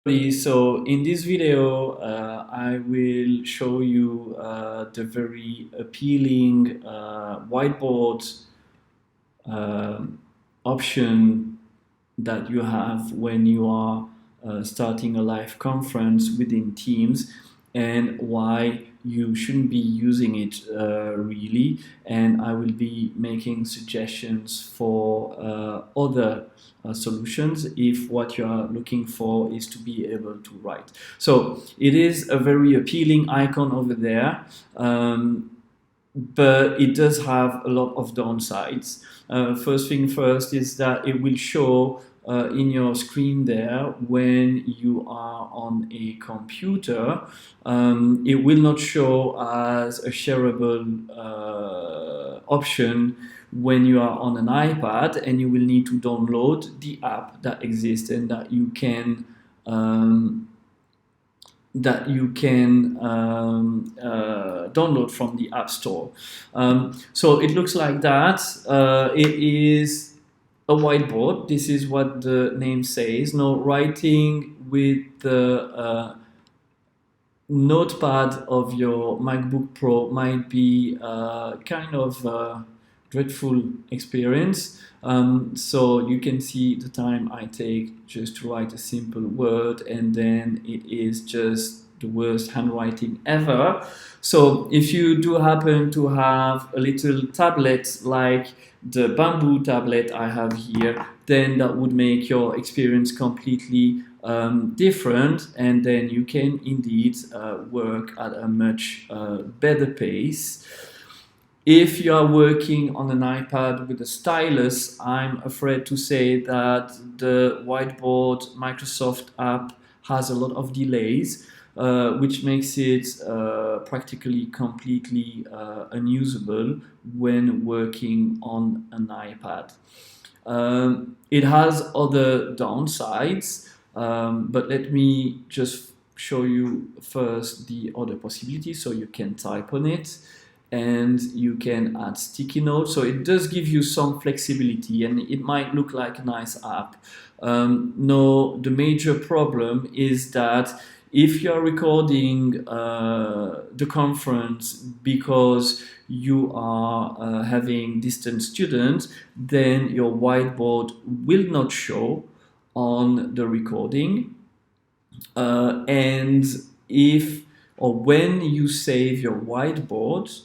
So in this video, I will show you the very appealing whiteboard option that you have when you are starting a live conference within Teams, and why you shouldn't be using it really. And I will be making suggestions for other solutions if what you are looking for is to be able to write. So it is a very appealing icon over there, but it does have a lot of downsides. First thing first is that it will show in your screen there when you are on a computer. It will not show as a shareable option when you are on an iPad, and you will need to download the app that exists and that you can download from the App Store. So it looks like that. It is a whiteboard. This is what the name says. Now, writing with the notepad of your MacBook Pro might be kind of a dreadful experience. So you can see the time I take just to write a simple word, and then it is just the worst handwriting ever. So if you do happen to have a little tablet like the bamboo tablet I have here, then that would make your experience completely different, and then you can indeed work at a much better pace. If you are working on an iPad with a stylus, I'm afraid to say that the Whiteboard Microsoft app has a lot of delays, which makes it practically completely unusable when working on an iPad. It has other downsides, but let me just show you first the other possibility. So you can type on it, and you can add sticky notes. So it does give you some flexibility, and it might look like a nice app. No, the major problem is that if you're recording the conference because you are having distant students, then your whiteboard will not show on the recording. And if or when you save your whiteboard,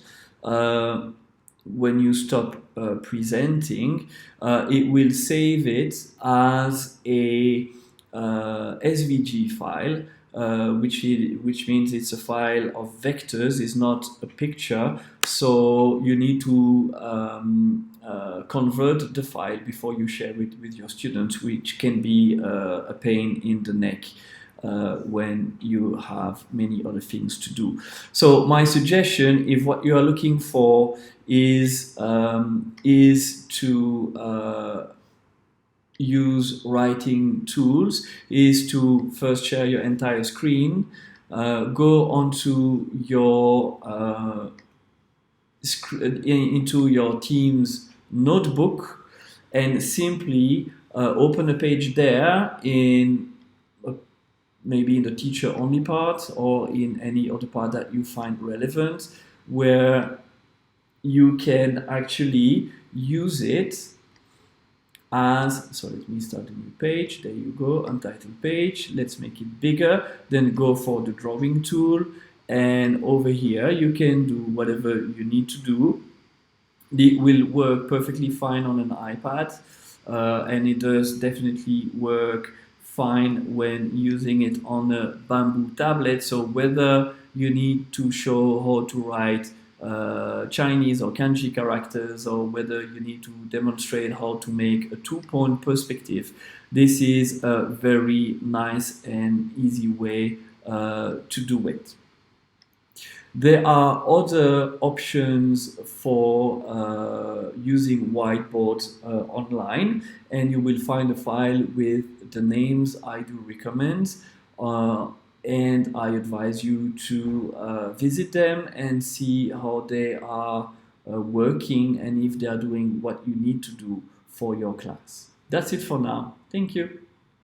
when you stop presenting, it will save it as a SVG file, which means it's a file of vectors, it's not a picture. So you need to convert the file before you share it with your students, which can be a pain in the neck when you have many other things to do. So my suggestion, if what you are looking for is to use writing tools, is to first share your entire screen, go onto your into your Teams notebook, and simply open a page there in maybe in the teacher only part or in any other part that you find relevant, where you can actually use it as, so let me start a new page, there you go, untitled page, let's make it bigger, then go for the drawing tool, and over here you can do whatever you need to do. It will work perfectly fine on an iPad, and it does definitely work fine when using it on a bamboo tablet. So whether you need to show how to write Chinese or kanji characters, or whether you need to demonstrate how to make a two-point perspective, this is a very nice and easy way to do it. There are other options for using whiteboards online, and you will find a file with the names I do recommend, and I advise you to visit them and see how they are working, and if they are doing what you need to do for your class. That's it for now. Thank you.